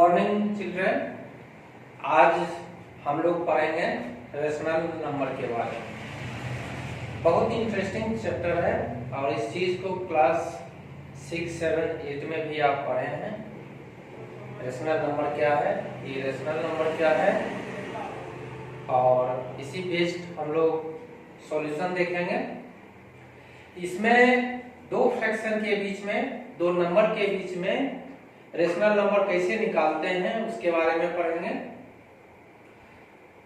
Morning children. आज हम लोग पढ़ेंगे रेशनल नंबर के बारे में। बहुत ही इंटरेस्टिंग चैप्टर है और इस चीज को क्लास 6, 7, 8 में भी आप पढ़े हैं। रेशनल नंबर क्या है, ये रेशनल नंबर क्या है, और इसी बेस्ड हम लोग सॉल्यूशन देखेंगे। इसमें दो फ्रैक्शन के बीच में, दो नंबर के बीच में रेशनल नंबर कैसे निकालते हैं उसके बारे में पढ़ेंगे।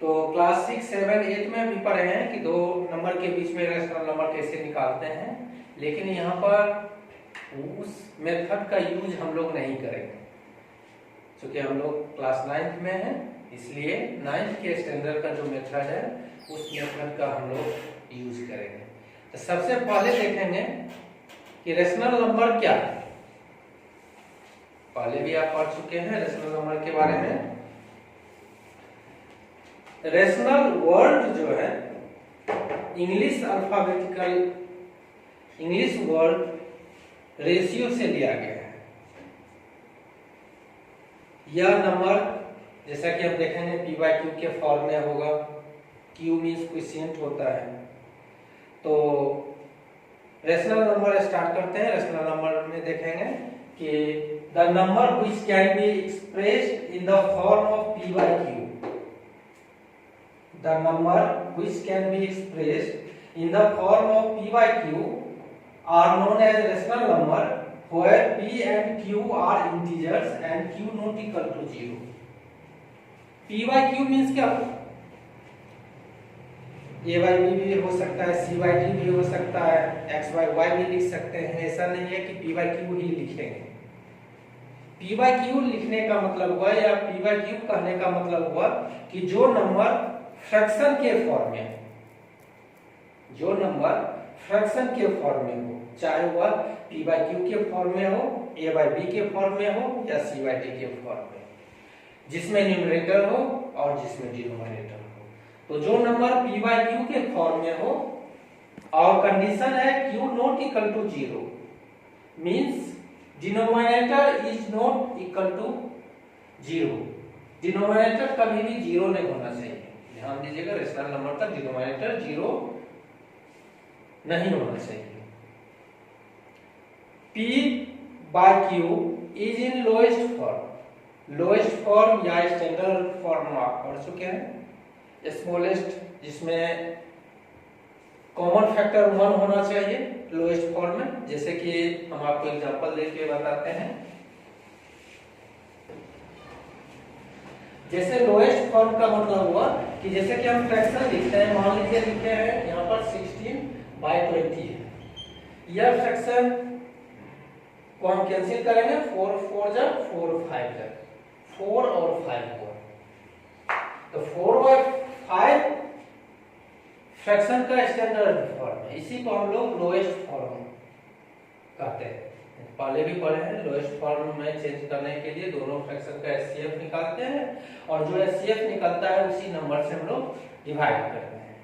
तो क्लास 6, 7, 8 में भी पढ़े हैं कि दो नंबर के बीच में रेशनल नंबर कैसे निकालते हैं, लेकिन यहाँ पर उस मेथड का यूज हम लोग नहीं करेंगे क्योंकि हम लोग क्लास 9th में हैं, इसलिए 9th के स्टैंडर्ड का जो मेथड है उस मेथड का हम लोग यूज करेंगे। तो सबसे पहले देखेंगे कि रेशनल नंबर क्या है। पहले भी आप पढ़ चुके हैं रेशनल नंबर के बारे में। रेशनल वर्ड जो है English alphabetical English word ratio से लिया गया है। यह नंबर जैसा कि हम देखेंगे P/Q के फॉर्म में होगा। Q मीन्स क्वोशिएंट होता है। तो रेशनल नंबर स्टार्ट करते हैं। रेशनल नंबर में देखेंगे कि the number which can be expressed in the form of P/Q, the number which can be expressed in the form of P/Q are known as rational number where P and Q are integers and Q not equal to 0. P/Q means क्या? A/B भी हो सकता है, C/D भी हो सकता है, X/Y भी लिख सकते हैं। ऐसा नहीं है कि P/Q ही लिखेंगे। P/Q लिखने का मतलब हुआ या P/Q कहने का मतलब हुआ कि जो नंबर फ्रैक्शन के फॉर्म में, जो नंबर फ्रैक्शन के फॉर्म में हो, चाहे वह P/Q के फॉर्म में हो, A/B के फॉर्म में हो या C/D के फॉर्म में, जिसमें न्यूमरेटर हो और जिसमें डिनोमिनेटर हो। तो जो नंबर P/Q के फॉर्म में हो और कंडीशन है Q not equal to 0 means denominator is not equal to 0। Denominator कभी भी 0 नहीं होना चाहिए। ध्यान दीजिएगा, रेशनल नंबर का डिनोमिनेटर 0 नहीं होना चाहिए। P/Q is in lowest form. Lowest form या स्टैंडर्ड फॉर्म आप पढ़ चुके हैं। स्मॉलेस्ट जिसमें कॉमन फैक्टर 1 होना चाहिए लोएस्ट फॉर्म में। जैसे कि हम आपको एग्जांपल देके बताते हैं। जैसे लोएस्ट फॉर्म का मतलब हुआ कि जैसे कि हम फ्रैक्शन लिखते हैं, मान लीजिए लिखे हैं यहाँ पर 16/20 है। यह फ्रैक्शन को हम कैंसिल करेंगे, 4 4 जा 4 5 जा 4 और 5 हुआ। तो 4/5 फ्रैक्शन का स्टैंडर्ड फॉर्म है। इसी को हम लोग लोएस्ट फॉर्म कहते हैं। पहले भी पढ़े हैं, लोएस्ट फॉर्म में चेंज करने के लिए दोनों फ्रैक्शन का HCF निकालते हैं और जो HCF निकलता है उसी नंबर से हम लोग डिवाइड करते हैं।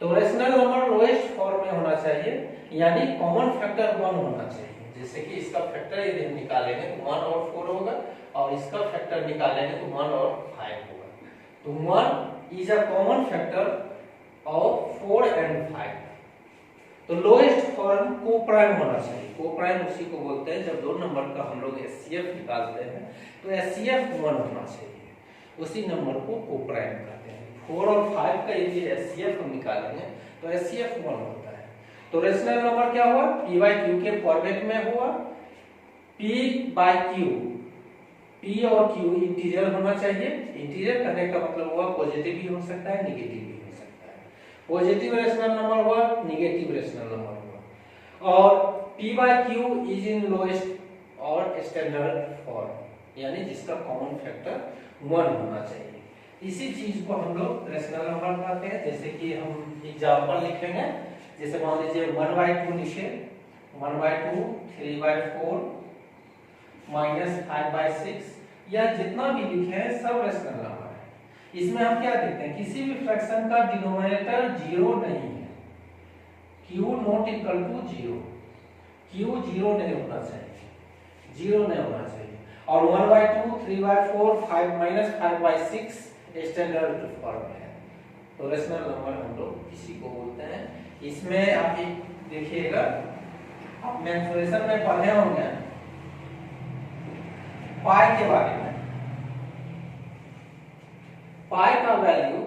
तो रेशनल नंबर लोएस्ट फॉर्म में होना चाहिए, यानी कॉमन फैक्टर 1 होना चाहिए। जैसे कि इसका फैक्टर यदि हम निकालेंगे तो 1 और 4 होगा और इसका फैक्टर निकालेंगे तो 1 और 5 होगा। तो 1 is a common factor of 4 and 5। तो लोएस्ट फॉर्म कोप्राइम होना चाहिए। कोप्राइम उसी को बोलते हैं जब दो नंबर का हम लोग HCF निकालते हैं तो HCF 1 होना चाहिए, उसी नंबर को कोप्राइम कहते हैं। 4 और 5 का यदि HCF हम निकालेंगे तो HCF 1 होता है। तो रेशनल नंबर क्या हुआ? P/Q के फॉर्मेट में हुआ। P/Q, P और Q इंटीजर होना चाहिए। इंटीजर करने का मतलब हुआ पॉजिटिव भी हो सकता है, नेगेटिव भी हो सकता है। पॉजिटिव रेशनल नंबर हुआ, नेगेटिव रेशनल नंबर हुआ। और P/Q इज इन लोएस्ट और स्टैंडर्ड फॉर्म, यानी जिसका कॉमन फैक्टर 1 होना चाहिए। इसी चीज को हम लोग रेशनल नंबर कहते हैं। जैसे कि हम एग्जांपल लिखेंगे, जैसे मान लीजिए 1/2 लिखे, 1/2, 3/4 -5/6, या जितना भी लिखे हैं सब रेशनल नंबर है। इसमें हम क्या देखते हैं, किसी भी फ्रैक्शन का डिनोमिनेटर 0 नहीं है। Q not equal to 0, Q 0 नहीं होना चाहिए, 0 नहीं होना चाहिए। और 1/2, 3/4, 5-5/6 स्टैंडर्ड फॉर्म है। तो रेशनल नंबर हम लोग इसी को बोलते हैं। इसमें आप देखिएगा, आप मेंसुरेशन में पढ़े होंगे पाई के बारे में। पाई का वैल्यू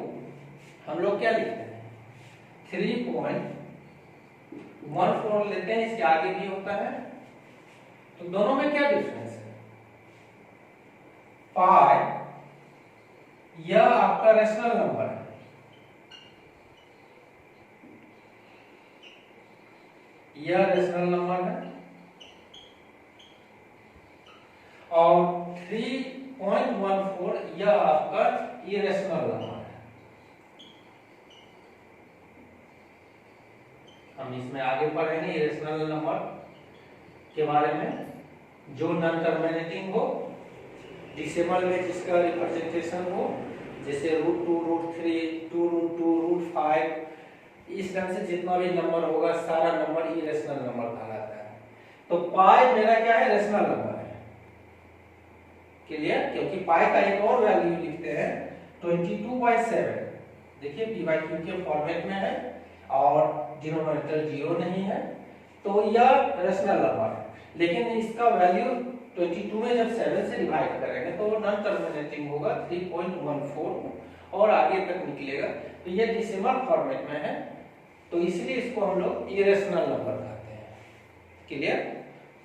हम लोग क्या लिखते हैं, 3.14 लेते हैं, इसके आगे भी होता है। तो दोनों में क्या डिफरेंस है? पाई यह आपका रेशनल नंबर है, यह रेशनल नंबर है, और 3.14 यह आपका इरेशनल नंबर है। हम इसमें आगे पढ़ेंगे इरेशनल नंबर के बारे में, जो नॉन टर्मिनेटिंग हो, डेसिमल में जिसका रिप्रेजेंटेशन हो, जैसे √2, √3, 2√2, √5, इस ढंग से जितना भी नंबर होगा सारा नंबर इरेशनल नंबर कहलाता है। तो पाई मेरा क्या है, रेशनल नंबर है। क्लियर? क्योंकि पाई का एक और वैल्यू लिखते हैं 22/7। देखिए p/q के फॉर्मेट में है और डिनोमिनेटर 0 नहीं है, तो यह रेशनल नंबर है। लेकिन इसका वैल्यू 22 में जब 7 से डिवाइड करेंगे तो वो नॉन टर्मिनेटिंग होगा, 3.14 और आगे तक निकलेगा। तो ये डेसिमल फॉर्मेट में है, तो इसलिए इसको हम लोग इरेशनल नंबर कहते हैं। क्लियर?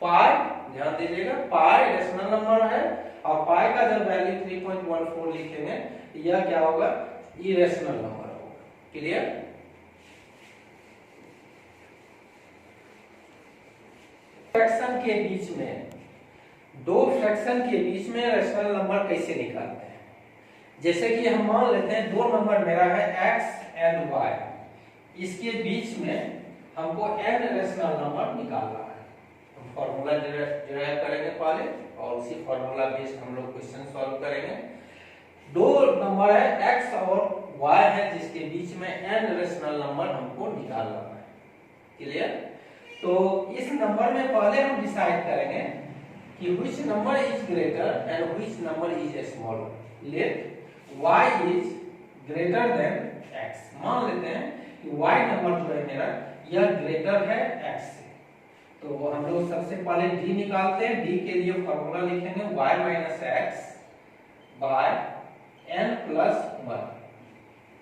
पाई ध्यान दीजिएगा, पाई रेशनल नंबर है और पाई का जब वैल्यू 3.14 लिखेंगे, यह क्या होगा, इरेशनल नंबर होगा। क्लियर? फ्रैक्शन के बीच में, दो फ्रैक्शन के बीच में रेशनल नंबर कैसे निकालते हैं? जैसे कि हम मान लेते हैं दो नंबर मेरा है x एंड y, इसके बीच में हमको n रेशनल नंबर निकालना है। हम फॉर्मूला डिराइव करेंगे पहले और उसी फॉर्मूला बेस्ड हम लोग क्वेश्चन सॉल्व करेंगे। दो नंबर है x और y है, जिसके बीच में n रेशनल नंबर हमको निकालना है। क्लियर? तो इस नंबर में पहले हम डिसाइड करेंगे कि which number is greater and which number is smaller. Let y is greater than x. मान लेते हैं कि y नंबर जो है मेरा यह ग्रेटर है x से, तो हम लोग सबसे पहले d निकालते हैं। d के लिए फॉर्मूला लिखेंगे y minus x by n plus 1।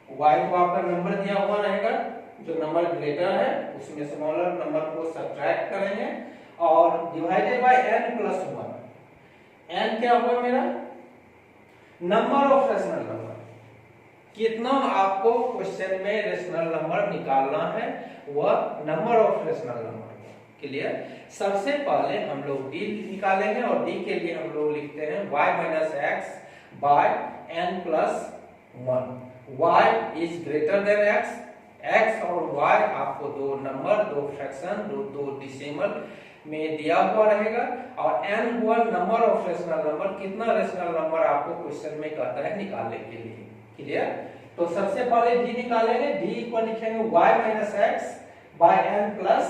y को आपका नंबर दिया हुआ रहेगा, जो नंबर ग्रेटर है उसमें स्मॉलर नंबर को सब्ट्रैक्ट करेंगे और divided by n plus 1। n क्या होगा मेरा, नंबर ऑफ रेशनल नंबर। कितना आपको क्वेश्चन में रेशनल नंबर निकालना है, वह number of rational number. Clear? सबसे पहले हम लोग d निकालेंगे और d के लिए हम लोग लिखते हैं y minus x by n plus 1। y is greater than x। x और y आपको दो नंबर, दो फ्रैक्शन, दो डेसिमल में दिया हुआ रहेगा और n हुआ नंबर ऑफ रेशनल नंबर। कितना रेशनल नंबर आपको क्वेश्चन में कहता है निकालने के लिए। क्लियर? तो सबसे पहले d निकालेंगे, d को लिखेंगे y minus x by n plus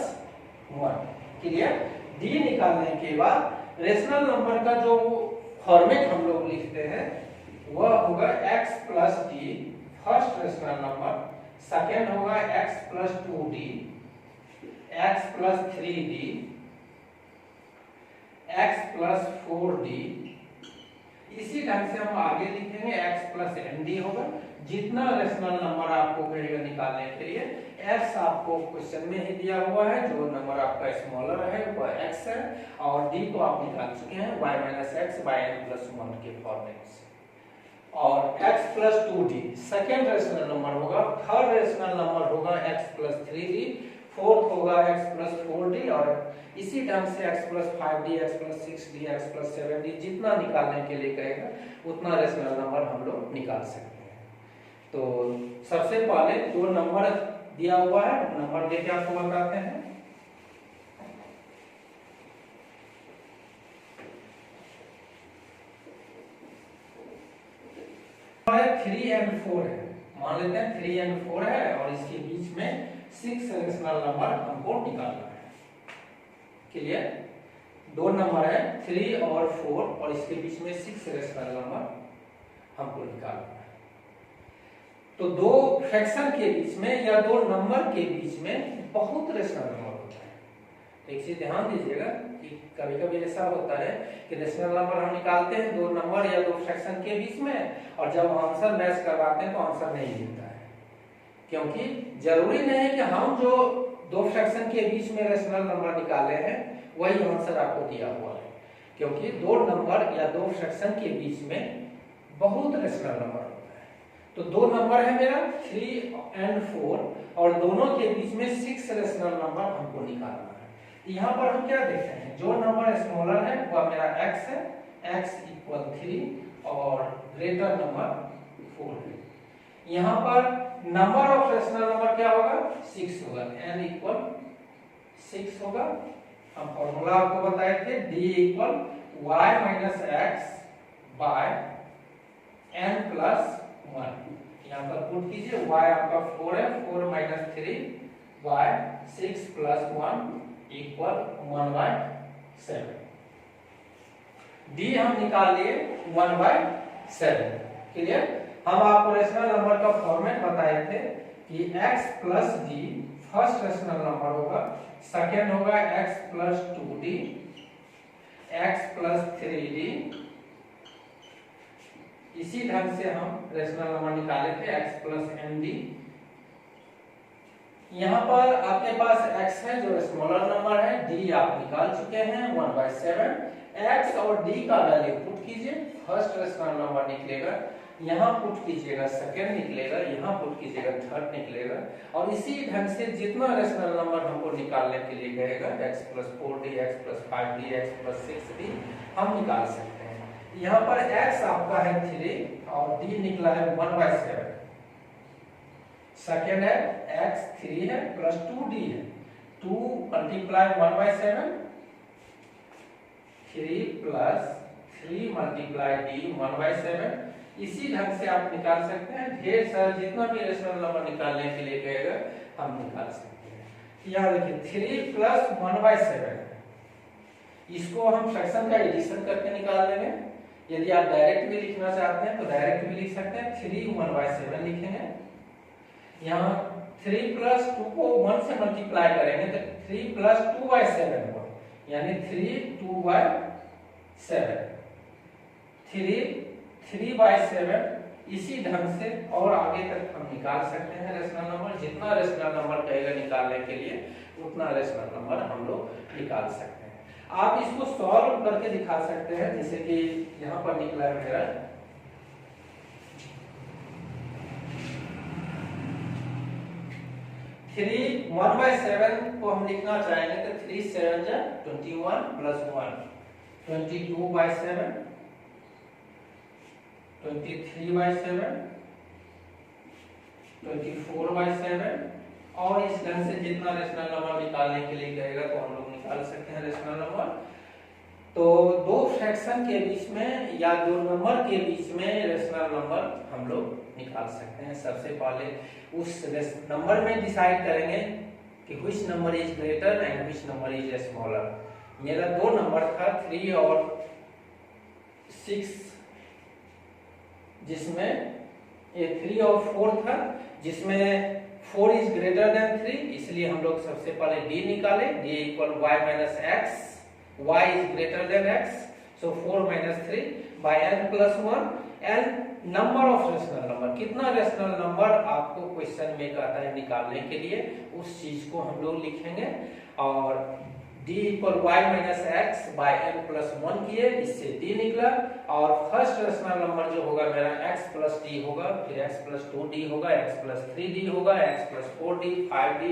1। Clear? d निकालने के बाद रेशनल नंबर का जो फॉर्मेट हम लोग लिखते हैं वह होगा x plus d, first rational number. Second होगा x plus 2d, x plus 3d, x plus 4d। इसी ढंग से हम आगे लिखेंगे x plus md होगा। जितना रेशनल नंबर आपको कहेगा निकालने के लिए, x आपको क्वेश्चन में ही दिया हुआ है, जो नंबर आपका स्मॉलर है वह x है और d को आप निकाल चुके हैं y minus x by n plus 1 के फॉर्मेट से। और x plus 2d second rational number होगा, थर्ड रेशनल नंबर होगा x plus 3d, फोर्थ होगा x plus 4d और इसी ढंग से x plus 5d, x plus 6d, x plus 7d, जितना निकालने के लिए कहेगा उतना रेशनल नंबर हम लोग निकाल सकते हैं। तो सबसे पहले दो नंबर दिया हुआ है, नंबर देके आपको बताते हैं। 3 and 4 है, मान लेते हैं 3 and 4 है और इसके बीच में 6 रेशनल नंबर हमको निकालना है। क्लियर? दो नंबर है 3 और 4 और इसके बीच में 6 रेशनल नंबर हमको निकालना है। तो दो फ्रैक्शन के बीच में या दो नंबर के बीच में बहुत रेशनल नंबर होता है। एक चीज ध्यान दीजिएगा कि कभी कभी ऐसा होता है कि रेशनल नंबर हम निकालते हैं दो नंबर या दो फ्रैक्शन के बीच में, और जब आंसर मैच करवाते हैं तो आंसर नहीं मिलता है। क्योंकि जरूरी नहीं है कि हम जो दो फ्रैक्शन के बीच में रेशनल नंबर निकाले हैं वही आंसर आपको दिया हुआ है, क्योंकि दो नंबर या दो फ्रैक्शन के बीच में बहुत रेशनल नंबर होता है। तो दो नंबर है मेरा 3 और 4 और दोनों के बीच में 6 रेशनल नंबर हमको निकालना है। यहाँ पर हम क्या देखते हैं, जो नंबर स्मॉलर है वह मेरा x है, x इक्वल 3 और ग्रेटर नंबर 4 है। यहाँ पर नंबर ऑफ रेशनल नंबर क्या होगा, 6 होगा, n इक्वल 6 होगा। हम फॉर्मूला आपको बताए थे d equal y minus x by n plus 1। यहाँ पर पुट कीजिए, y आपका 4 है, 4 minus 3 by 6 plus 1 equal 1/7। d हम निकाल लिए 1/7। क्लियर। हम आपको रेशनल नंबर का फॉर्मेट बताए थे कि x plus d first rational number होगा, सेकेंड होगा x plus 2d, x plus 3d। इसी ढंग से हम रेशनल नंबर निकाले थे x प्लस md। यहाँ पर आपके पास x है जो स्मॉलर नंबर है, d आप निकाल चुके हैं 1/7। x और d का वैल्यू पुट कीजिए, फर्स्ट रेशनल नंबर निकलेगा, यहाँ पुट कीजिएगा सेकेंड निकलेगा, यहाँ पुट कीजिएगा थर्ड निकलेगा। और इसी ढंग से जितना रेशनल नंबर हमको निकालने के लिए कहेगा x plus 4d, x plus 5d, x plus 6d हम निकाल सकते हैं। यहाँ पर x आपका है 3 और d निकला है 1/7। सेकेंड है x 3 है प्लस 2d है, 2 मल्टीप्लाई 1/7, 3 प्लस 3 मल्टीप्लाई d 1/7। इसी ढंग से आप निकाल सकते हैं, ढेर सारा जितना भी रेशनल नंबर निकालने के लिए कहेगा हम निकाल सकते हैं। यहाँ देखिए 3 प्लस 1/7, इसको हम फ्रैक्शन का एडिशन करके निकाल लेंगे। यदि आप डायरेक्ट भी लिखना चाहते हैं तो डायरेक्ट भी लिख सकते हैं, 3 1/7 लिखेंगे। यहाँ 3 प्लस 2 को 1 से मल्टीप्लाई करेंगे तो 3 प्लस 2/7 होगा, यानी 3 2/7, 3/7। इसी ढंग से और आगे तक हम निकाल सकते हैं रेशनल नंबर। जितना रेशनल नंबर कहेगा निकालने के लिए उतना रेशनल नंबर हम लोग निकाल सकते हैं। आप इसको सॉल्व करके दिखा सकते हैं, जैसे कि यहाँ पर निकला है मेरा 3 1/7 को हम लिखना चाहेंगे तो 3 7 जा 21 प्लस 1 22/7, 23/7, 24/7। और इस ढंग से जितना रेशनल नंबर निकालने के लिए कहेगा तो हम लोग निकाल सकते हैं रेशनल नंबर। तो दो फ्रैक्शन के बीच में या दो नंबर के बीच में रेशनल नंबर हम लोग निकाल सकते हैं। सबसे पहले उस नंबर में डिसाइड करेंगे कि which number is greater and which number is smaller. मेरा दो नंबर था 3 और 6, जिसमें ये 3 और 4 था, जिसमें 4 इज ग्रेटर देन 3, इसलिए हम लोग सबसे पहले d निकाले, d equal y minus x, y is greater than x, so 4 minus 3 by n plus 1। n number of rational number, कितना रेशनल नंबर आपको क्वेश्चन में कहता है निकालने के लिए, उस चीज को हम लोग लिखेंगे। और d equal y minus x by n plus 1 किए, इससे d निकला। और फर्स्ट रेशनल नंबर जो होगा मेरा x प्लस d होगा, फिर x प्लस 2d होगा, x प्लस 3d होगा, x प्लस 4d 5d,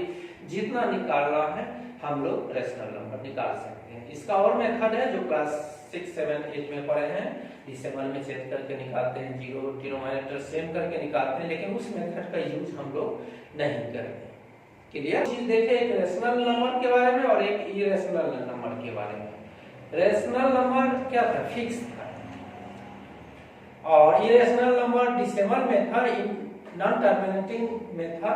जितना निकालना है हम लोग रेशनल नंबर निकाल सकते हैं। इसका और मेथड है जो क्लास 6 7 8 में पढ़े हैं, डेसिमल में चेंज करके निकालते हैं, 0 0 माइनस सेम करके निकालते हैं, लेकिन उस मेथड का यूज हम लोग नहीं करते। क्लियर। चीज देखे एक रेशनल नंबर के बारे में और एक इरेशनल नंबर के बारे में। रेशनल नंबर क्या था, फिक्स था, और इरेशनल नंबर डेसिमल में था, नॉन टर्मिनेटिंग में था,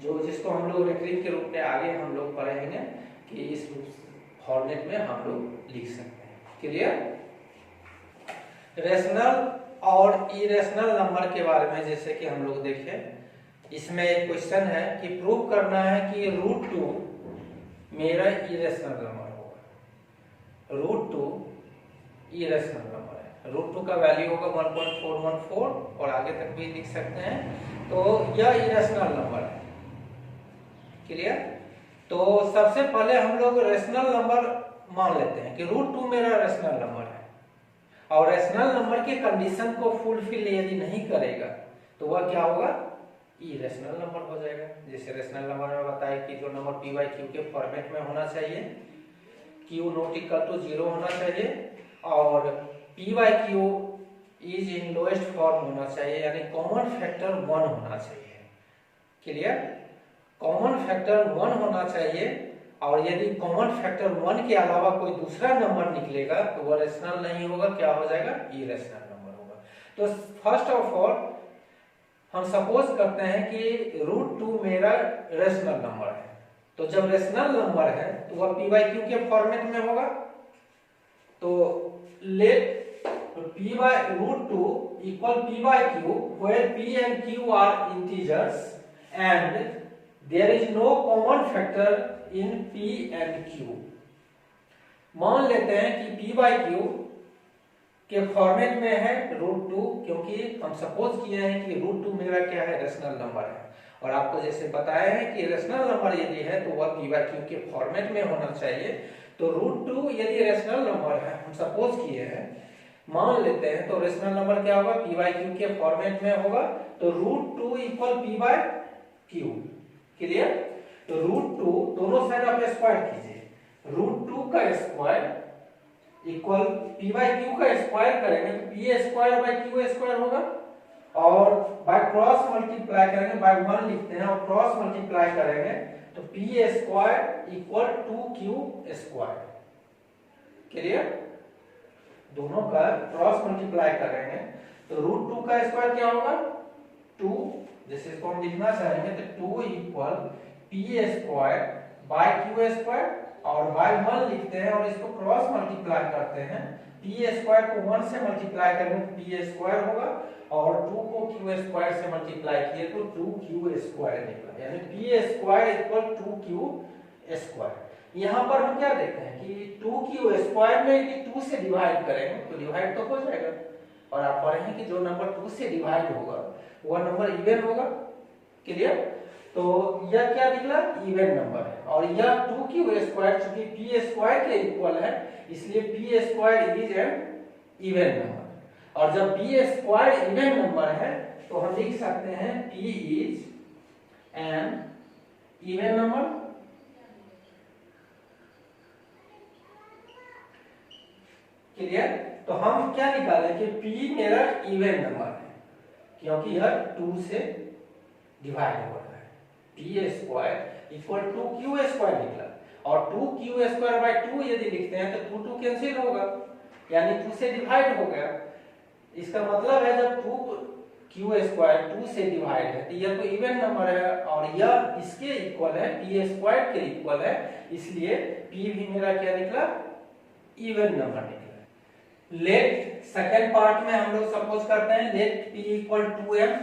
जो जिसको हम लोग रेक्रिक के रूप में आगे हम लोग पढ़ेंगे कि इस फॉर्मेट में हम लोग लिख सकते हैं। क्लियर? रेशनल और इरेशनल नंबर के बारे में जैसे कि हम लोग देखें, इसमें एक क्वेश्चन है कि प्रूव करना है कि √2 मेरा इरेशनल नंबर होगा। √2 इरेशनल नंबर है, √2 का वैल्यू होगा 1.414 और आगे तक भी लिख सकते हैं, तो यह इरेशनल नंबर है। क्लियर? तो सबसे पहले हम लोग रेशनल नंबर मान लेते हैं कि √2 मेरा रेशनल नंबर है, और रेशनल नंबर के कंडीशन को फुलफिल यदि नहीं करेगा तो वह क्या होगा? इरेशनल नंबर हो जाएगा। जैसे रेशनल नंबर में बताया कि जो नंबर p बाई क्यू के फॉर्मेट में होना चाहिए, q नॉट इक्वल टू 0 होना चाहिए, और p by Q is in lowest form होना चाहिए, यानी कॉमन फैक्टर 1 होना चाहिए। क्लियर? कॉमन फैक्टर 1 होना चाहिए, और यदि कॉमन फैक्टर 1 के अलावा कोई दूसरा नंबर निकलेगा तो वह रेशनल नहीं होगा, क्या हो जाएगा? इरेशनल नंबर होगा। तो फर्स्ट ऑफ ऑल हम सपोज करते हैं कि √2 मेरा रेशनल नंबर है, तो जब रेशनल नंबर है तो वह p बाई क्यू के फॉर्मेट में होगा। तो let p by √2 equal p by q where p and q are integers and there is no common factor in p and q। मान लेते हैं कि p बाई क्यू के फॉर्मेट में है √2, क्योंकि हम सपोज किए हैं कि √2 मेरा क्या है? रेशनल नंबर है, और आपको जैसे बताया है कि रेशनल नंबर यदि है तो वह p बाई क्यू के फॉर्मेट में होना चाहिए। तो √2 यदि रेशनल नंबर है, हम सपोज किए हैं, मान लेते हैं, तो रेशनल नंबर क्या होगा? p बाई क्यू के फॉर्मेट में होगा। तो √2 equal p by Q. Clear? तो √2 दोनों साइड आप स्क्वायर कीजिए, √2 का square equal p by Q का स्क्वायर करेंगे तो p square by Q square होगा, और बाय क्रॉस मल्टीप्लाई करेंगे, बाय 1 लिखते हैं और क्रॉस मल्टीप्लाई करेंगे तो p square equal 2q square. Clear? दोनों का क्रॉस मल्टीप्लाई करेंगे तो √2 का स्क्वायर क्या होगा? 2, जैसे इसको हम लिखना चाहेंगे तो 2 equal p square by Q square, और बाय 1 लिखते हैं और इसको क्रॉस मल्टीप्लाई करते हैं, p स्क्वायर को 1 से मल्टीप्लाई करेंगे तो p स्क्वायर होगा, और 2 को q स्क्वायर से मल्टीप्लाई किए तो 2q स्क्वायर निकला, यानी p square equal 2q square. यहाँ पर हम क्या देखते हैं कि 2q स्क्वायर में यदि 2 से डिवाइड करेंगे तो डिवाइड तो हो जाएगा, और आप पढ़ेंगे कि जो नंबर 2 से डिवाइड होगा वह नंबर इवन होगा। क्लियर? तो यह क्या निकला? इवन नंबर है, और यह 2q स्क्वायर चूंकि p स्क्वायर के इक्वल है इसलिए p square is an even number, और जब p स्क्वायर इवन नंबर है तो हम लिख सकते हैं p is an even number. Clear? तो हम क्या निकालें कि p मेरा इवन नंबर है, क्योंकि यह 2 से डिवाइड हो रहा है। p square equal 2q square निकला, और 2q स्क्वायर बाय 2 यदि लिखते हैं तो 2 कैंसिल होगा, यानी 2 से डिवाइड हो गया। इसका मतलब है जब 2q स्क्वायर 2 से डिवाइड है तो यह तो इवन नंबर है, और यह इसके इक्वल है, p स्क्वायर के इक्वल है, इसलिए p भी मेरा क्या निकला? इवन नंबर निकला। लेट सेकंड पार्ट में हम लोग सपोज करते हैं लेट p इक्वल 2m।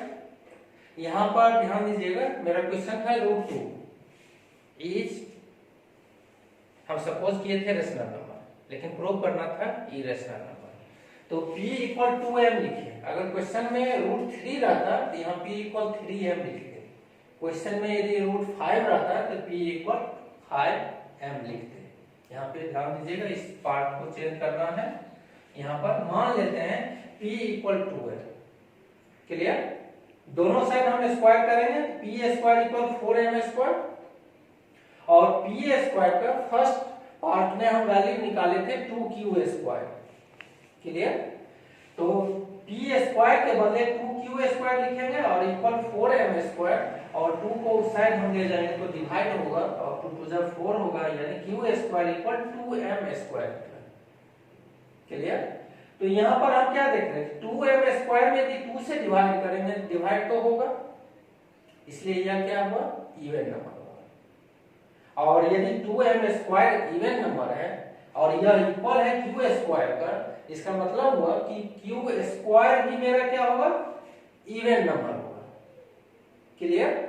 यहां पर ध्यान दीजिएगा, मेरा क्वेश्चन है √2 इज, हम सपोज किए थे रेशनल नंबर, लेकिन प्रूव करना था इरेशनल नंबर, तो p इक्वल 2m लिखिए। अगर क्वेश्चन में √3 रहता तो यहाँ p इक्वल 3m लिखते, क्वेश्चन में यदि √5 रहता तो p इक्वल 5m लिखते। यहाँ पे ध्यान दीजिएगा, इस पार्ट को चेंज करना है। यहाँ पर मान लेते हैं p इक्वल 2 है। क्लियर? दोनों साइड हम स्क्वायर करेंगे, p square equal 4m square, और p स्क्वायर का फर्स्ट पार्ट में हम वैल्यू निकाले थे 2q स्क्वायर। क्लियर? तो p स्क्वायर के बदले 2q स्क्वायर लिखेंगे और इक्वल 4m स्क्वायर, और 2 को उस साइड हम ले जाएंगे तो डिवाइड होगा, और 2 2 जब 4 होगा, यानी q square equal 2m square. Clear? तो यहाँ पर हम क्या देख रहे हैं? 2m स्क्वायर में यदि 2 से डिवाइड करेंगे डिवाइड तो होगा, इसलिए यह क्या हुआ? इवन नंबर होगा। और यदि 2m स्क्वायर इवन नंबर है और यह इक्वल है q स्क्वायर का, इसका मतलब हुआ कि q स्क्वायर भी मेरा क्या होगा, इवन नंबर होगा। क्लियर?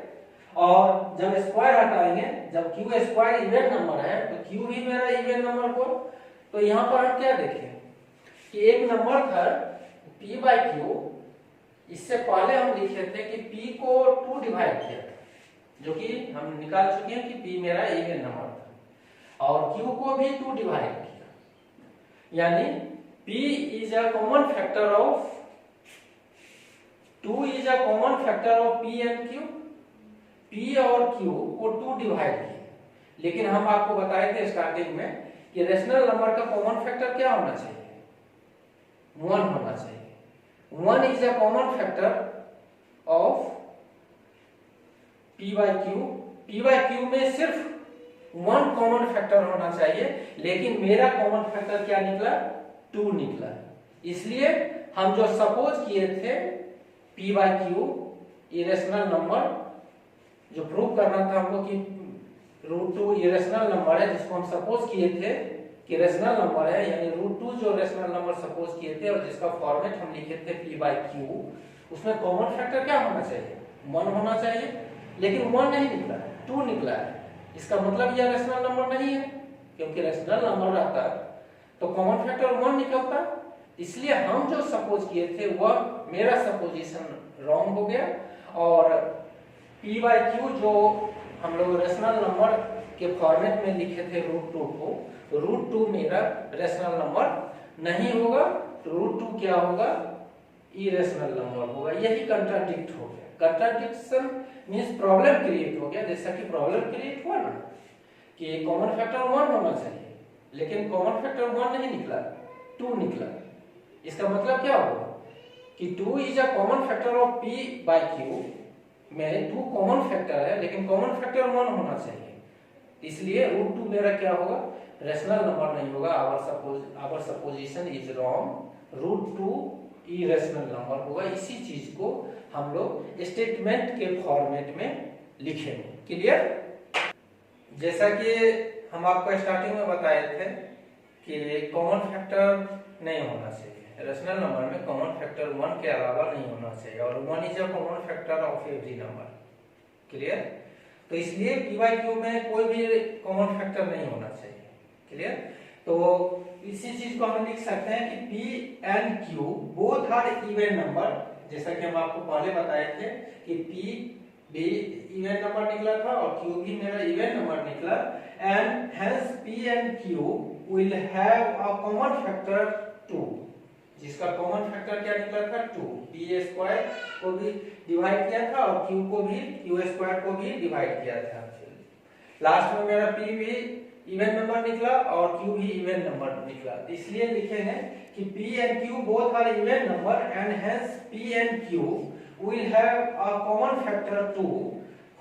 और जब स्क्वायर हटाएंगे, जब q स्क्वायर इवन नंबर है तो q भी मेरा इवन नंबर हुआ। तो यहाँ पर हम क्या देखें कि एक नंबर था p बाई q, इससे पहले हम लिखे थे कि p को 2 डिवाइड किया था, जो कि हम निकाल चुके हैं कि p मेरा इवन नंबर था, और q को भी 2 डिवाइड किया, यानी p is a common factor of 2 is a common factor of p and q। p और q को 2 डिवाइड किया, लेकिन हम आपको बताए थे स्टार्टिंग में कि रेशनल नंबर का कॉमन फैक्टर क्या होना चाहिए, 1 होना चाहिए। 1 is a common factor of p by q। p by q में सिर्फ 1 कॉमन फैक्टर होना चाहिए, लेकिन मेरा कॉमन फैक्टर क्या निकला, 2 निकला। इसलिए हम जो सपोज किए थे p by q irrational number, जो प्रूव करना था हमको कि √2 इरेशनल नंबर है, जिसको हम सपोज किए थे कि रेशनल नंबर है, यानी √2 जो रेशनल नंबर सपोज किए थे और जिसका फॉर्मेट हम लिखे थे p बाई q, उसमें कॉमन फैक्टर क्या होना चाहिए, 1 होना चाहिए, लेकिन 1 नहीं निकला, 2 निकला है। इसका मतलब यह रेशनल नंबर नहीं है, क्योंकि रेशनल नंबर रहता तो कॉमन फैक्टर 1 निकलता। इसलिए हम जो सपोज किए थे वह मेरा सपोजिशन रॉन्ग हो गया, और p बाई q जो हम लोग रेशनल नंबर के फॉर्मेट में लिखे थे √2 को, √2 मेरा रेशनल नंबर नहीं होगा, √2 क्या होगा, इरेशनल नंबर होगा। यही कंट्राडिक्ट हो गया। कंट्राडिक्शन मींस प्रॉब्लम क्रिएट हो गया, जैसा कि प्रॉब्लम क्रिएट हुआ ना कि कॉमन फैक्टर 1 होना चाहिए, लेकिन कॉमन फैक्टर 1 नहीं निकला, 2 निकला। इसका मतलब क्या होगा कि 2 is a common factor of p by q में 2 कॉमन फैक्टर है, लेकिन कॉमन फैक्टर 1 होना चाहिए, इसलिए √2 मेरा क्या होगा, रेशनल नंबर नहीं होगा। Our supposition is wrong, √2 irrational number होगा। इसी चीज को हम लोग स्टेटमेंट के फॉर्मेट में लिखेंगे। क्लियर? जैसा कि हम आपको स्टार्टिंग में बताए थे कि कॉमन फैक्टर नहीं होना चाहिए, रेशनल नंबर में कॉमन फैक्टर 1 के अलावा नहीं होना चाहिए, और 1 is a common factor of every number. Clear? तो इसलिए p बाई q में कोई भी कॉमन फैक्टर नहीं होना चाहिए। क्लियर? तो इसी चीज को हम लिख सकते हैं कि p and q both are even number, जैसा कि हम आपको पहले बताए थे कि p भी इवन नंबर निकला था और q भी मेरा इवन नंबर निकला, and hence p and q will have a common factor 2, जिसका कॉमन फैक्टर क्या निकला था, 2। p स्क्वायर को भी डिवाइड किया था और q को भी, q स्क्वायर को भी डिवाइड किया था। लास्ट में मेरा p भी इवन नंबर निकला और q भी इवन नंबर निकला, इसलिए लिखेंगे कि p and q both are even number and hence p and q will have a common factor 2,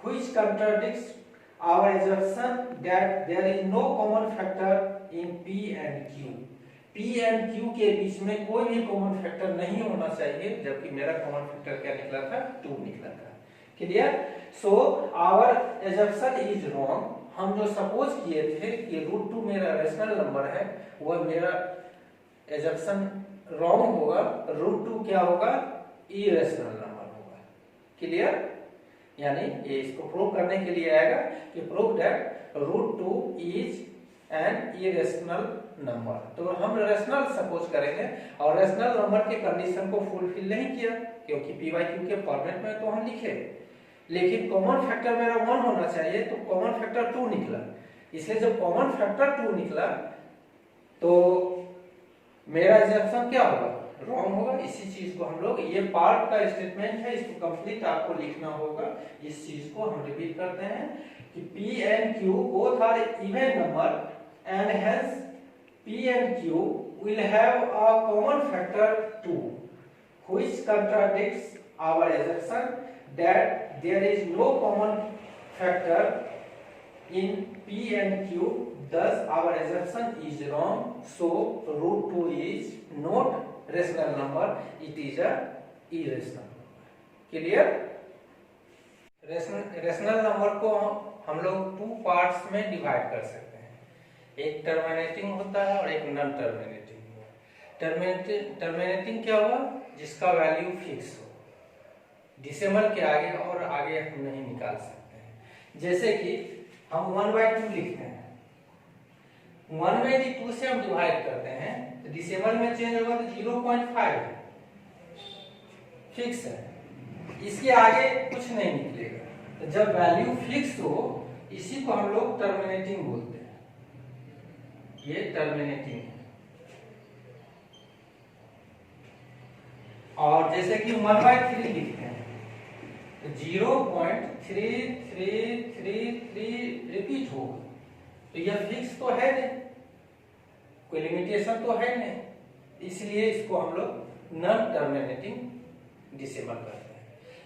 which contradicts our assumption that there is no common factor in p and q। p and q के बीच में कोई भी common factor नहीं होना चाहिए, जबकि मेरा common factor क्या निकला था, 2 निकला था। Clear? So our assumption is wrong। हम जो सपोज किए थे कि √2 मेरा रेशनल नंबर है, वह मेरा assumption रॉन्ग होगा, √2 क्या होगा, इरेशनल नंबर होगा। क्लियर? यानी ये इसको प्रूव करने के लिए आएगा कि prove that √2 is an irrational number. तो हम रेशनल सपोज करेंगे और रेशनल नंबर के कंडीशन को फुलफिल नहीं किया, क्योंकि p बाई q के फॉर्मेट में तो हम लिखे, लेकिन कॉमन फैक्टर मेरा 1 होना चाहिए, तो कॉमन फैक्टर 2 निकला। इसलिए जब कॉमन फैक्टर 2 निकला तो मेरा assumption क्या होगा, रॉन्ग होगा। इसी चीज को हम लोग, ये पार्ट का स्टेटमेंट है, इसको कंप्लीट आपको लिखना होगा। इस चीज को हम रिपीट करते हैं कि p and q both are even number and hence p and q will have a common factor 2, which contradicts our assumption that there is no common factor in p and q, thus our assumption is wrong, so √2 is not rational number, it is a irrational number। Clear? Rational number को हम लोग 2 parts में divide कर सकते हैं, एक terminating होता है और एक नॉन टर्मिनेटिंग। टर्मिनेटिंग क्या हुआ, जिसका वैल्यू फिक्स हो, डेसिमल के आगे और आगे हम नहीं निकाल सकते हैं। जैसे कि हम 1/2 लिखते हैं, 1/2 से हम डिवाइड करते हैं तो डेसिमल में चेंज होगा तो 0.5 फिक्स है, इसके आगे कुछ नहीं निकलेगा। तो जब वैल्यू फिक्स हो इसी को हम लोग टर्मिनेटिंग बोलते हैं, ये टर्मिनेटिंग है। और जैसे कि 1/3 लिखते हैं तो 0.3333 रिपीट होगा, तो यह फिक्स तो है नहीं, कोई लिमिटेशन तो है नहीं, इसलिए इसको हम लोग नॉन टर्मिनेटिंग डेसिमल करते हैं।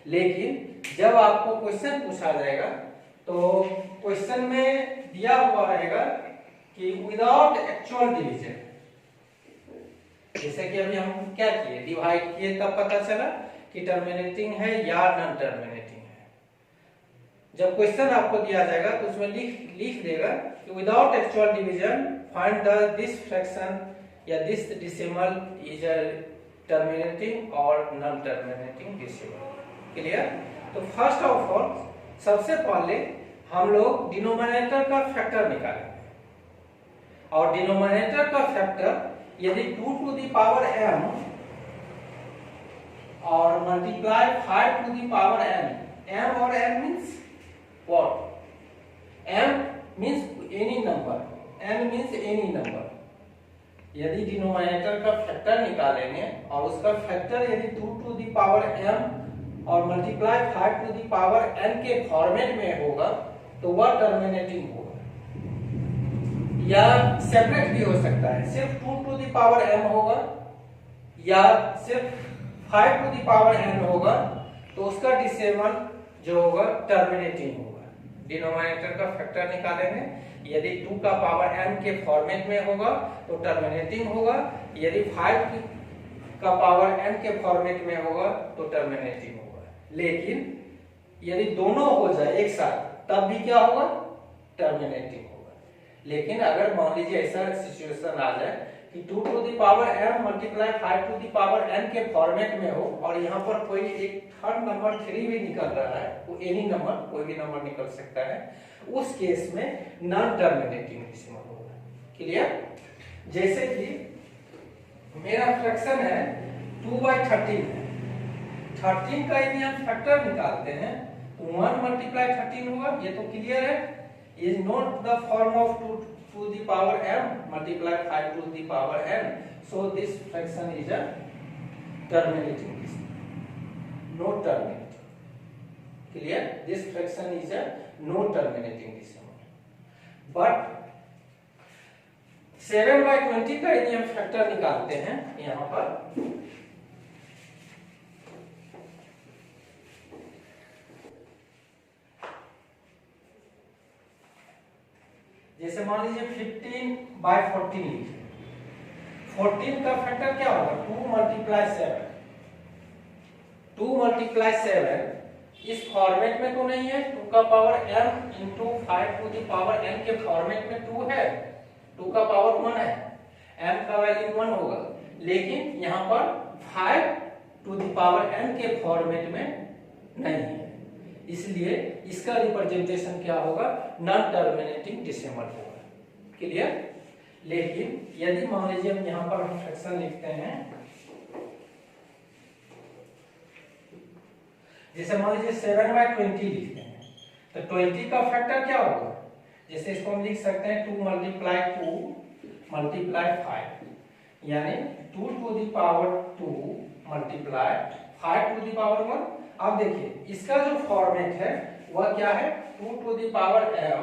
लेकिन जब आपको क्वेश्चन पूछा जाएगा तो क्वेश्चन में दिया हुआ रहेगा कि विदाउट एक्चुअल डिवीजन, जैसे कि अभी हम क्या किए, डिवाइड किए, तब पता चला कि टर्मिनेटिंग है या नॉन टर्मिनेटिंग है। जब क्वेश्चन आपको दिया जाएगा तो उसमें लिख देगा कि without actual division find the this fraction या this decimal is a terminating और नॉन टर्मिनेटिंग डेसिमल। क्लियर? तो फर्स्ट ऑफ ऑल सबसे पहले हम लोग डिनोमिनेटर का फैक्टर निकालेंगे, और डिनोमिनेटर का फैक्टर यदि 2 to the power m और multiply 5 to the power n, m और n means what? m means any number, n means any number। यदि डिनोमिनेटर का फैक्टर निकालेंगे और उसका फैक्टर यदि 2 to the power m और multiply 5 to the power n के फॉर्मेट में होगा तो वह टर्मिनेटिंग होगा, या सेपरेट भी हो सकता है, सिर्फ 2 to the power m होगा या सिर्फ 5 to the power n होगा, तो उसका डेसिमल जो होगा टर्मिनेटिंग होगा। डिनोमिनेटर का फैक्टर निकालेंगे, यदि 2 का पावर m के फॉर्मेट में होगा तो टर्मिनेटिंग होगा, यदि 5 का पावर n के फॉर्मेट में होगा तो टर्मिनेटिंग होगा। लेकिन यदि दोनों हो जाए एक साथ तब भी क्या होगा, टर्मिनेटिंग होगा। लेकिन अगर मान लीजिए ऐसा सिचुएशन आ जाए कि 2 to the power m multiply 5 to the power n के फॉर्मेट में हो और यहाँ पर कोई एक थर्ड नंबर 3 भी निकल रहा है, वो एनी नंबर, कोई भी नंबर निकल सकता है, उस केस में नॉन टर्मिनेटिंग डेसिमल होगा। क्लियर? जैसे कि मेरा फ्रैक्शन है 2/13 है, 13 का यदि हम फैक्टर निकालते हैं तो 1 मल्टीप्लाई 13 होगा, ये तो क्लियर है। is not the form of 2 to the power m multiply 5 to the power n, so this fraction is a terminating decimal, no terminating। clear? This fraction is a no terminating decimal। but 7/20 का यदि हम factor निकालते हैं यहाँ पर, जैसे मान लीजिए 15/14 लिखे, 14 का फैक्टर क्या होगा, 2 मल्टीप्लाई 7, 2 मल्टीप्लाई 7 इस फॉर्मेट में तो नहीं है, 2 का power m into 5 to the power n के फॉर्मेट में 2 है, 2 का पावर 1 है, m का वैल्यू 1 होगा, लेकिन यहाँ पर 5 टू द पावर n के फॉर्मेट में नहीं है, इसलिए इसका रिप्रेजेंटेशन क्या होगा, नॉन टर्मिनेटिंग डेसिमल होगा। क्लियर? लेकिन यदि मान लीजिए हम यहाँ पर हम फ्रैक्शन लिखते हैं, जैसे मान लीजिए 7/20 लिखते हैं तो 20 का फैक्टर क्या होगा, जैसे इसको हम लिख सकते हैं 2 मल्टीप्लाई 2 मल्टीप्लाई 5, यानी 2 to the power 2 multiply 5 to the power 1। अब देखिए इसका जो फॉर्मेट है वह क्या है, 2 to the power m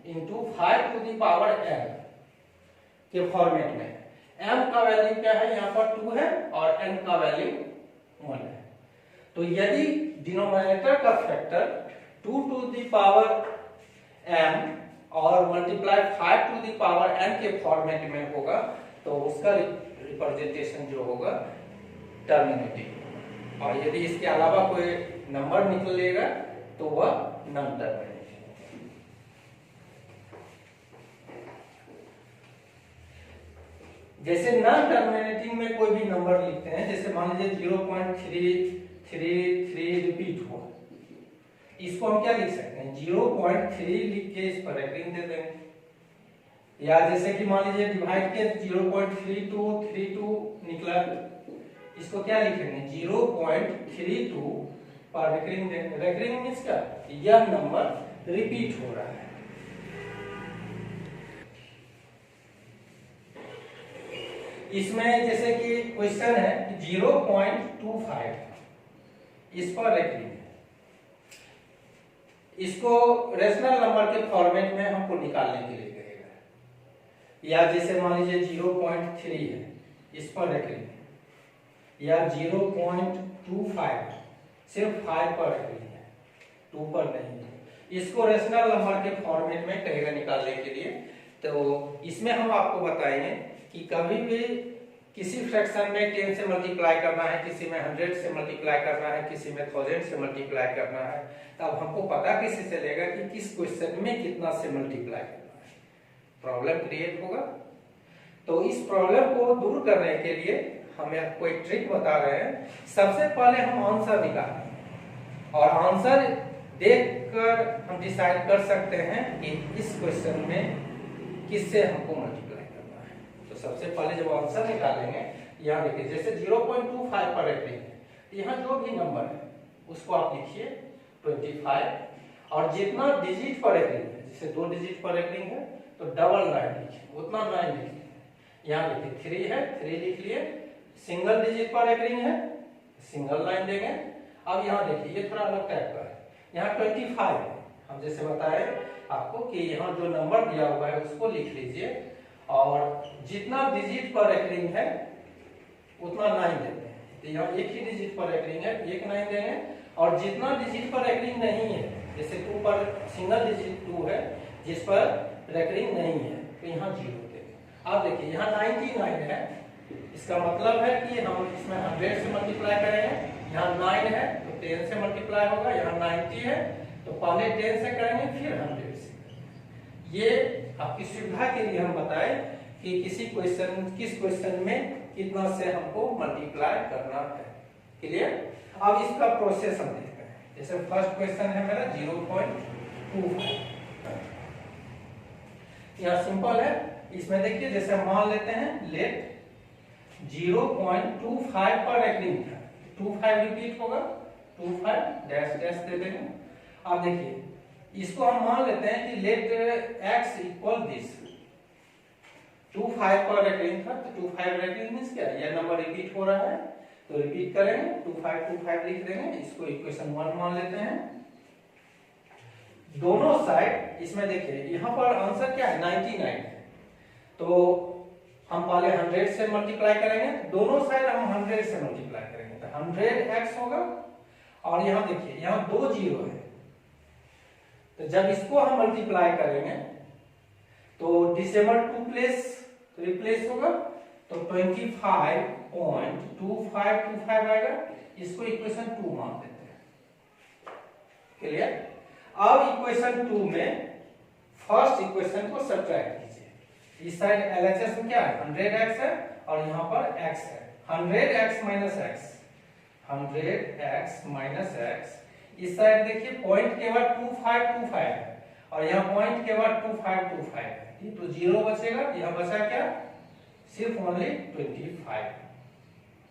into 5 to the power n के फॉर्मेट में। m का वैल्यू क्या है, यहाँ पर 2 है और n का वैल्यू 1 है। तो यदि डिनोमिनेटर का factor 2 to the power m और multiply 5 to the power n के फॉर्मेट में होगा तो उसका रिप्रेजेंटेशन जो होगा टर्मिनेटिंग, और यदि इसके अलावा कोई नंबर निकलेगा तो वह नॉन टर्मिनेटिंग। जैसे नॉन टर्मिनेटिंग में कोई भी नंबर लिखते हैं, जैसे मान लीजिए 0.333 रिपीट हुआ, इसको हम क्या लिख सकते हैं 0.3 लिख के इस पर एक रिंग दे देंगे। या जैसे कि मान लीजिए डिवाइड के 0.3232 निकला, इसको क्या लिखेंगे 0.32 पर रिकरिंग देंगे। रिकरिंग मींस क्या, यह नंबर रिपीट हो रहा है। इसमें जैसे कि क्वेश्चन है 0.25 इस पर रिकरिंग है, इसको रेशनल नंबर के फॉर्मेट में हमको निकालने के लिए कहेगा। या जैसे मान लीजिए 0.3 है, इस पर रिकरिंग है। या 0.25 सिर्फ 5 पर रिकरिंग है, 2 पर नहीं है। इसको रेशनल नंबर के फॉर्मेट में कहेगा निकालने के लिए। तो इसमें हम आपको बताएंगे कि कभी भी किसी फ्रैक्शन में 10 से मल्टीप्लाई करना है, किसी में 100 से मल्टीप्लाई करना है, किसी में 1000 से मल्टीप्लाई करना है, तब हमको पता कैसे चलेगा कि किस क्वेश्चन में कितना से मल्टीप्लाई करना है, प्रॉब्लम क्रिएट होगा। तो इस प्रॉब्लम को दूर करने के लिए हम आपको एक ट्रिक बता रहे हैं। सबसे पहले हम आंसर निकालें और आंसर देखकर हम डिसाइड कर सकते हैं कि इस क्वेश्चन में किससे हमको मल्टीप्लाई करना है। तो सबसे पहले जब आंसर निकालेंगे, यहाँ देखिए जैसे 0.25 पर रिकरिंग है, यहाँ जो भी नंबर है उसको आप लिखिए 25 और जितना डिजिट पर रिकरिंग है, जैसे 2 डिजिट पर रिकरिंग है तो डबल 9 लिखिए, उतना 9 लिखिए। यहाँ देखिए 3 है, 3 लिख लिए। सिंगल डिजिट पर रिकरिंग है, सिंगल लाइन देंगे। अब यहाँ देखिए ये थोड़ा अलग टाइप का है, यहाँ 25 है। हम जैसे बताए आपको कि यहाँ जो नंबर दिया हुआ है उसको लिख लीजिए और जितना डिजिट पर रिकरिंग है उतना 9 देते हैं। तो यहाँ एक ही डिजिट पर रिकरिंग है, 1 9 देंगे। और जितना डिजिट पर रिकरिंग नहीं है, जैसे 2 पर सिंगल डिजिट 2 है जिस पर रिकरिंग नहीं है, तो यहाँ 0 देंगे। अब देखिए यहाँ 99 है, इसका मतलब है कि हम इसमें 100 से मल्टीप्लाई करेंगे। यहाँ 9 है तो 10 से मल्टीप्लाई होगा, यहाँ 90 है तो पहले 10 से करेंगे फिर 100 से। ये आपकी सुविधा के लिए हम बताएं कि किस क्वेश्चन में कितना से हमको मल्टीप्लाई करना है। क्लियर? अब इसका प्रोसेस हम देखते हैं। जैसे फर्स्ट क्वेश्चन है मेरा 0.25, यहाँ सिंपल है। इसमें देखिए जैसे मान लेते हैं लेट 0.25 पर रिकरिंग था, 25 रिपीट होगा, 25 डैश डैश दे देंगे। अब देखिए इसको हम मान लेते हैं कि लेट x इक्वल दिस, 25 पर रिकरिंग था तो 25 रिकरिंग मींस क्या, यह नंबर रिपीट हो रहा है तो रिपीट करेंगे, 25 लिख देंगे। इसको इक्वेशन 1 मान लेते हैं। दोनों साइड इसमें देखिए यहाँ पर आंसर क्या है 99 है, तो हम पहले 100 से मल्टीप्लाई करेंगे, दोनों साइड हम 100 से मल्टीप्लाई करेंगे तो 100x होगा। और यहाँ देखिए यहाँ 2 0 है, तो जब इसको हम मल्टीप्लाई करेंगे तो डिसिमल 2 प्लेस रिप्लेस होगा तो 25.2525 आएगा। इसको इक्वेशन 2 मान देते हैं। क्लियर? अब इक्वेशन 2 में फर्स्ट इक्वेशन को सब्ट्रैक्ट कीजिए। इस साइड LHS में क्या है 100x है और यहाँ पर x है, 100x minus x, 100x minus x। इस साइड देखिए पॉइंट के बाद 2525 है और यहाँ पॉइंट के बाद 2525 है, तो 0 बचेगा। यहाँ बचा क्या, सिर्फ ओनली 25।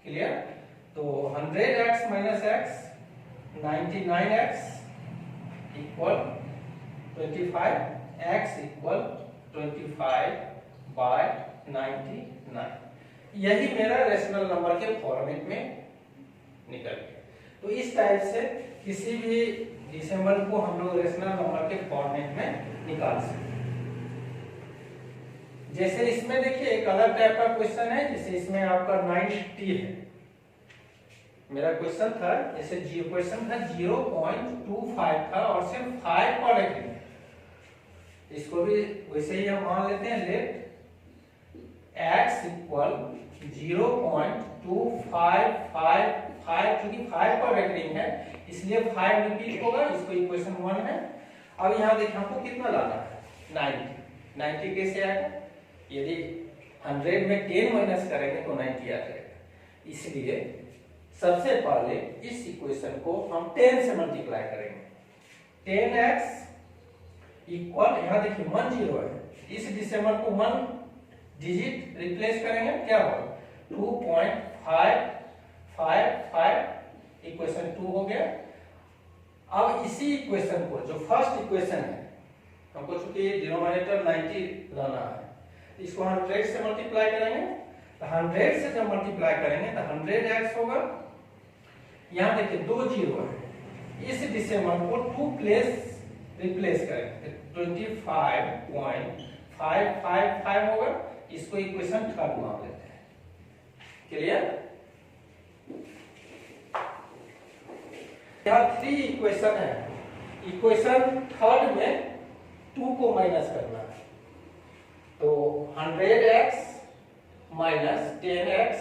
क्लियर? तो 100x minus x 99x equal 25, x equal 25/99। यही मेरा रेशनल नंबर के फॉर्मेट में निकल गया। तो इस टाइप से किसी भी डेसिमल को हम लोग रेशनल नंबर के फॉर्मेट में निकाल सकते हैं। जैसे इसमें देखिए एक अलग टाइप का क्वेश्चन है, जैसे इसमें आपका 90 है। मेरा क्वेश्चन था जैसे क्वेश्चन था 0.25 था और सिर्फ 5 पर रिकरिंग, इसको भी वैसे ही हम मान लेते हैं लेट x इक्वल 0.2555, क्योंकि 5 पर रिकरिंग है इसलिए 5 रिपीट होगा। इसको इक्वेशन 1 है। अब यहाँ देखिए हमको कितना लाना है 90 कैसे आएगा, यदि 100 में 10 माइनस करेंगे तो 90 आ जाएगा। इसलिए सबसे पहले इस इक्वेशन को हम 10 से मल्टीप्लाई करेंगे। 10x इक्वल, यहाँ देखिए 1 0 है, इस डिसिमल को 1 डिजिट रिप्लेस करेंगे, क्या होगा 2.555 इक्वेशन 2 हो गया। अब इसी इक्वेशन को, जो फर्स्ट इक्वेशन है, हमको चूंकि डिनोमिनेटर 90 लाना है, इसको 100 से मल्टीप्लाई करेंगे, तो 100 से जब मल्टीप्लाई करेंगे तो 100x होगा। यहाँ देखिए 2 0 है, इस डिसिमल को 2 प्लेस रिप्लेस करेंगे, 25.555 होगा। इसको इक्वेशन थर्ड मान लेते हैं। क्लियर? यहाँ 3 इक्वेशन है, इक्वेशन थर्ड में 2 को माइनस करना है, तो 100x माइनस 10x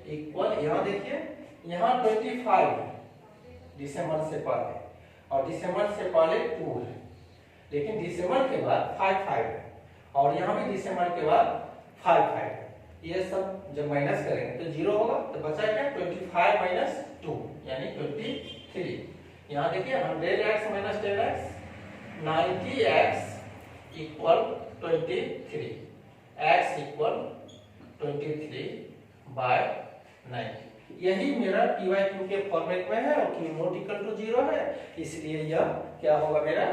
इक्वल, यहाँ देखिए यहाँ 25 डिसिमल से पहले और डिसिमल से पहले 2 है, लेकिन डिसिमल के बाद 5 है, और यहाँ भी डिसिमल के बाद 5 है। ये सब जब माइनस करेंगे तो 0 होगा, तो बचा क्या 25 माइनस 2 यानी 23। यहाँ देखिए 100x minus 10x 90x equal 23, x equal 23/90। यही मेरा py/q के फॉर्मेट में है और q नॉट इक्वल टू 0 है, इसलिए यह क्या होगा, मेरा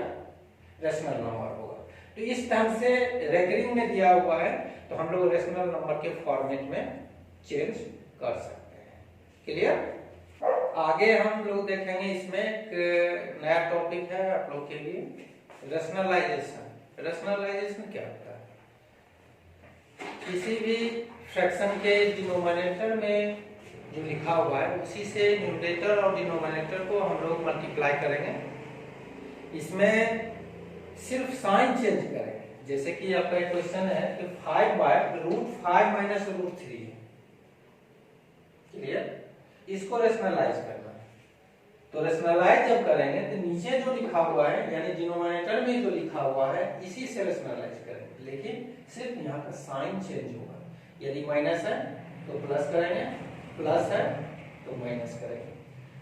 रेशनल नंबर होगा। तो इस ढंग से रेकरिंग में दिया हुआ है, तो हम लोग रेशनल नंबर के फॉर्मेट में चेंज कर सकते हैं। क्लियर? आगे हम लोग देखेंगे, इसमें एक नया टॉपिक है आप लोग के लिए, रेशनलाइजेशन। रेशनलाइजेशन क्या होता है? किसी भी फ्रैक्शन के डिनोमिनेटर में जो लिखा हुआ है उसी से न्यूमरेटर और डिनोमिनेटर को हम लोग मल्टीप्लाई करेंगे। इसमें सिर्फ साइन चेंज करेंगे, जैसे कि आपका क्वेश्चन है कि 5/√5 माइनस √3 है। क्लियर? इसको रेशनलाइज करना है, तो रेशनलाइज जब करेंगे तो नीचे जो लिखा हुआ है यानी डिनोमिनेटर में जो लिखा हुआ है इसी से रेशनलाइज करेंगे, लेकिन सिर्फ यहाँ का साइन चेंज होगा। यदि माइनस है तो प्लस करेंगे, प्लस है तो माइनस करेंगे।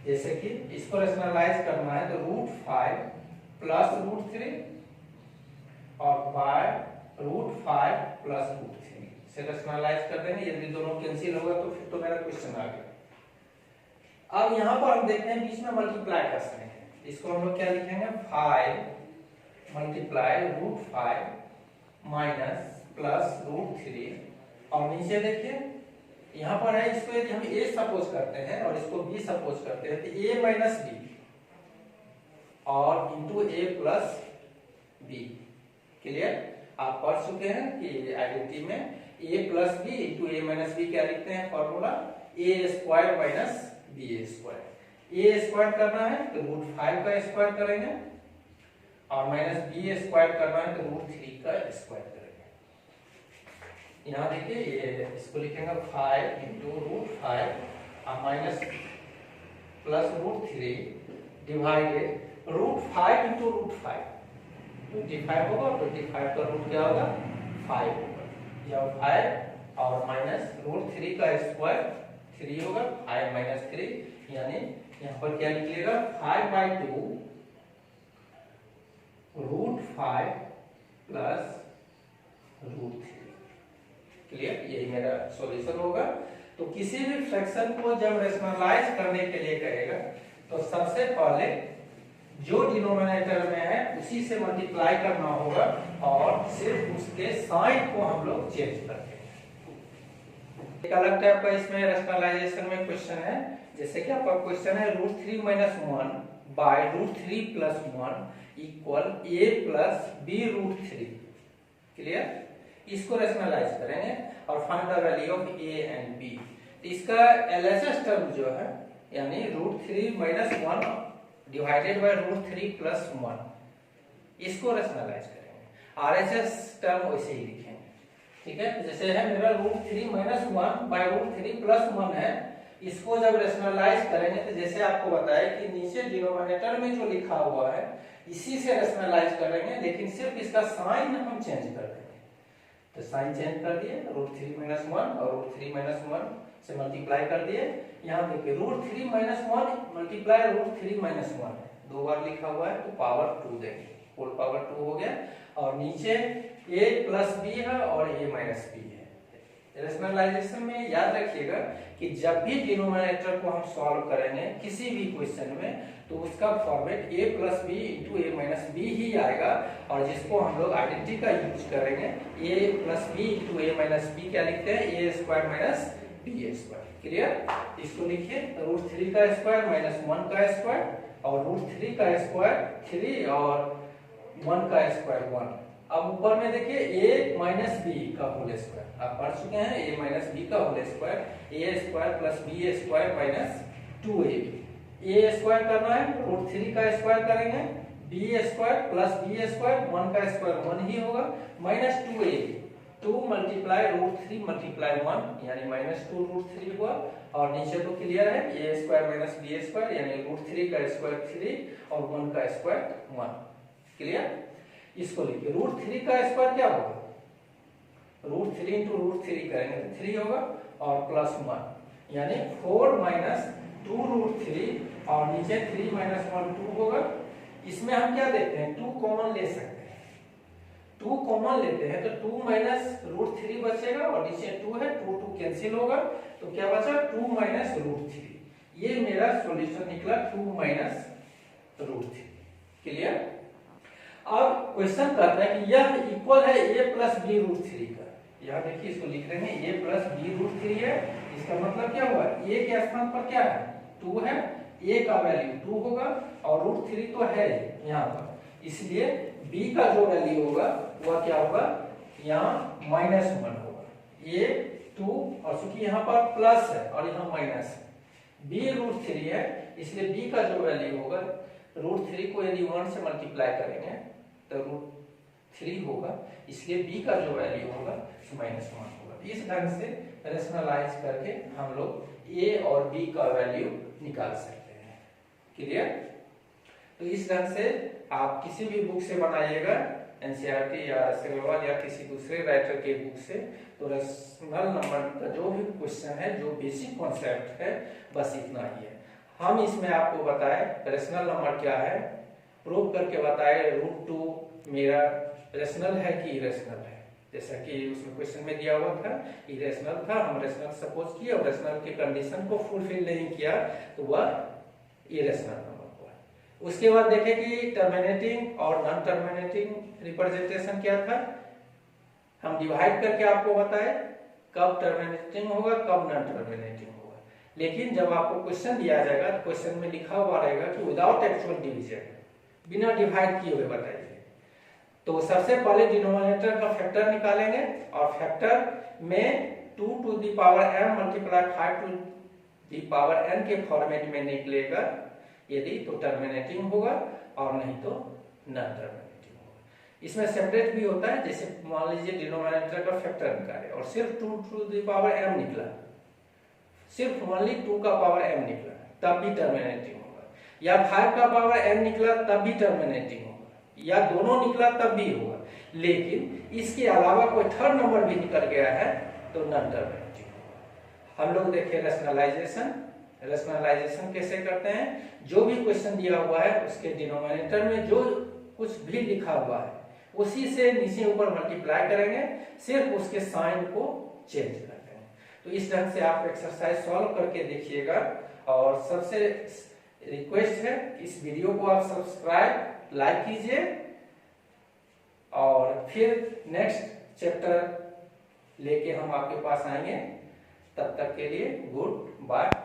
जैसे कि इसको रेशनलाइज करना है तो √5 प्लस √3 और बाय √5 प्लस √3 से रेशनलाइज कर देंगे। यदि दोनों कैंसिल होगा तो फिर तो मेरा क्वेश्चन आ गया। अब यहाँ पर हम देखते हैं बीच में मल्टीप्लाई कर सकते हैं, इसको हम लोग क्या लिखेंगे 5 मल्टीप्लाई √5 माइनस प्लस √3, और नीचे देखिए यहाँ पर है, इसको यदि हम a सपोज करते हैं और इसको b सपोज करते हैं तो a माइनस b और into a plus b। Clear? आप पढ़ चुके हैं कि आइडेंटिटी में a plus b into a minus b क्या लिखते हैं formula, a square minus b square. a square करना है तो √5 का स्क्वायर करेंगे और माइनस b स्क्वायर करना है तो √3 का स्क्वायर करेंगे। यहाँ देखिए ये इसको लिखेंगे 5 इंटू √5 और माइनस प्लस √3 डिवाइडेड √5 इंटू √5 25 होगा, 25 का रूट क्या होगा 5 होगा, या 5 और माइनस √3 का स्क्वायर 3 होगा, 5 माइनस 3 यानी यहाँ पर क्या निकलेगा 5/2 √5 प्लस √3। क्लियर? यही मेरा सॉल्यूशन होगा। तो किसी भी फ्रैक्शन को जब रेशनलाइज करने के लिए कहेगा तो सबसे पहले जो डिनोमिनेटर में है उसी से मल्टीप्लाई करना होगा और सिर्फ उसके साइन को हम लोग चेंज करते हैं। एक अलग टाइप का इसमें रेशनलाइजेशन में क्वेश्चन है, जैसे कि आपका क्वेश्चन है √3 minus 1 by √3 plus 1 equal a plus b √3। Clear? इसको रेशनलाइज करेंगे और find the value of a and b। इसका एलएचएस टर्म जो है यानी √3 माइनस 1 डिवाइडेड बाय √3 प्लस 1 इसको रेशनलाइज करेंगे। आरएचएस टर्म वैसे ही लिखेंगे। ठीक है? जैसे है मेरा √3 माइनस 1 बाय √3 प्लस 1 है, इसको जब रेशनलाइज करेंगे तो जैसे आपको बताया कि नीचे डिनोमिनेटर में जो लिखा हुआ है इसी से रेशनलाइज करेंगे, लेकिन सिर्फ इसका साइन हम चेंज कर देंगे। तो साइन चेंज कर दिए, √3 - 1 और √3 - 1 से मल्टीप्लाई कर दिए। यहाँ देखिए √3 - 1 मल्टीप्लाई √3 - 1 दो बार लिखा हुआ है, तो पावर 2 देंगे, होल पावर 2 हो गया। और नीचे a + b है और a - b है। रैशनलाइजेशन में याद रखिएगा कि जब भी डिनोमिनेटर को हम सॉल्व करेंगे किसी भी क्वेश्चन में, तो उसका format a + b × a - b ही आएगा, और जिसको हम लोग आइडेंटिटी का यूज करेंगे, a + b × a - b क्या लिखते हैं, a² - b²। क्लियर? इसको लिखिए √3 का स्क्वायर - 1 का स्क्वायर, और √3 का स्क्वायर 3 और 1 का स्क्वायर 1। अब ऊपर में देखिए a - b का होल स्क्वायर, आप पढ़ चुके हैं, a - b का whole square, a² + b² - 2ab। a square करना है, √3 का स्क्वायर करेंगे, b² + b², 1 का स्क्वायर 1 ही होगा, -2ab। 2 × √3 × 1 यानी -2√3 हुआ, और नीचे तो क्लियर है, a² - b² यानी √3 का स्क्वायर 3 और 1 का स्क्वायर 1। क्लियर? इसको लिखिए √3 का स्क्वायर क्या होगा, √3 × √3 करेंगे तो 3 होगा, और +1 यानी 4 - 2√3, और नीचे 3 - 1 2 होगा। इसमें हम क्या देते हैं, 2 कॉमन ले सकते हैं, 2 कॉमन लेते हैं तो 2 - √3 बचेगा, और नीचे 2 है, 2 2 कैंसिल होगा, तो क्या बचा, 2 - √3। ये मेरा सॉल्यूशन निकला, 2 - √3। क्लियर? अब क्वेश्चन करता है कि यह इक्वल है a + b √3 का। यहाँ देखिए इसको लिख रहे हैं a + b √3 है, इसका मतलब क्या हुआ, a के स्थान पर क्या है, 2 है, a का वैल्यू 2 होगा, और √3 तो है यहाँ पर, इसलिए b का जो वैल्यू होगा वह क्या होगा, यहाँ -1 होगा। a 2, और चूंकि यहाँ पर प्लस है और यहाँ माइनस है, b √3 है, इसलिए b का जो वैल्यू होगा, √3 को यदि 1 से मल्टीप्लाई करेंगे तो √3 होगा, इसलिए b का जो वैल्यू होगा -1 होगा। इस ढंग से रैशनलाइज करके हम लोग a और b का वैल्यू निकाल सकते हैं। क्लियर? तो इस ढंग से आप किसी भी बुक से बनाइएगा, एनसीईआरटी या सेगलवाल या किसी दूसरे राइटर के बुक से, तो रैशनल नंबर का जो भी क्वेश्चन है, जो बेसिक कॉन्सेप्ट है, बस इतना ही है। हम इसमें आपको बताए रैशनल नंबर क्या है, प्रूव करके बताए √2 मेरा रैशनल है कि इरेशनल है, जैसा कि उसमें क्वेश्चन में दिया हुआ था, इरेशनल था, हम रैशनल सपोज किए, और रैशनल के कंडीशन को फुलफिल नहीं किया तो वह इरेशनल नंबर हुआ। उसके बाद देखें कि टर्मिनेटिंग और नॉन टर्मिनेटिंग रिप्रेजेंटेशन क्या था, हम डिवाइड करके आपको बताए कब टर्मिनेटिंग होगा, कब नॉन टर्मिनेटिंग होगा। लेकिन जब आपको क्वेश्चन दिया जाएगा तो क्वेश्चन में लिखा हुआ रहेगा कि विदाउट एक्चुअल डिवीजन, बिना डिवाइड किए हुए बताइए। तो सबसे पहले डिनोमिनेटर का फैक्टर निकालेंगे, और फैक्टर में 2 to the power m × 5 to the power n के फॉर्मेट में निकलेगा, यदि तो टर्मिनेटिंग होगा, और नहीं तो नॉन टर्मिनेटिंग होगा। इसमें सेपरेट भी होता है, जैसे मान लीजिए डिनोमिनेटर का फैक्टर निकाले और सिर्फ 2 to the power m निकला, सिर्फ ओनली 2 का पावर m निकला, तब भी टर्मिनेटिंग होगा, या 5 का पावर n निकला तब भी टर्मिनेटिंग होगा, या दोनों निकला तब भी होगा। लेकिन इसके अलावा कोई थर्ड नंबर भी निकल गया है तो नॉन टर्मिनेटिंग होगा। हम लोग देखें रैशनलाइजेशन। रैशनलाइजेशन कैसे करते हैं, जो भी क्वेश्चन दिया हुआ है उसके डिनोमिनेटर में जो कुछ भी लिखा हुआ है उसी से नीचे ऊपर मल्टीप्लाई करेंगे, सिर्फ उसके साइन को चेंज कर देंगे। तो इस ढंग से आप एक्सरसाइज सॉल्व करके देखिएगा, और सबसे रिक्वेस्ट है इस वीडियो को आप सब्सक्राइब लाइक कीजिए, और फिर नेक्स्ट चैप्टर लेके हम आपके पास आएंगे। तब तक के लिए गुड बाय।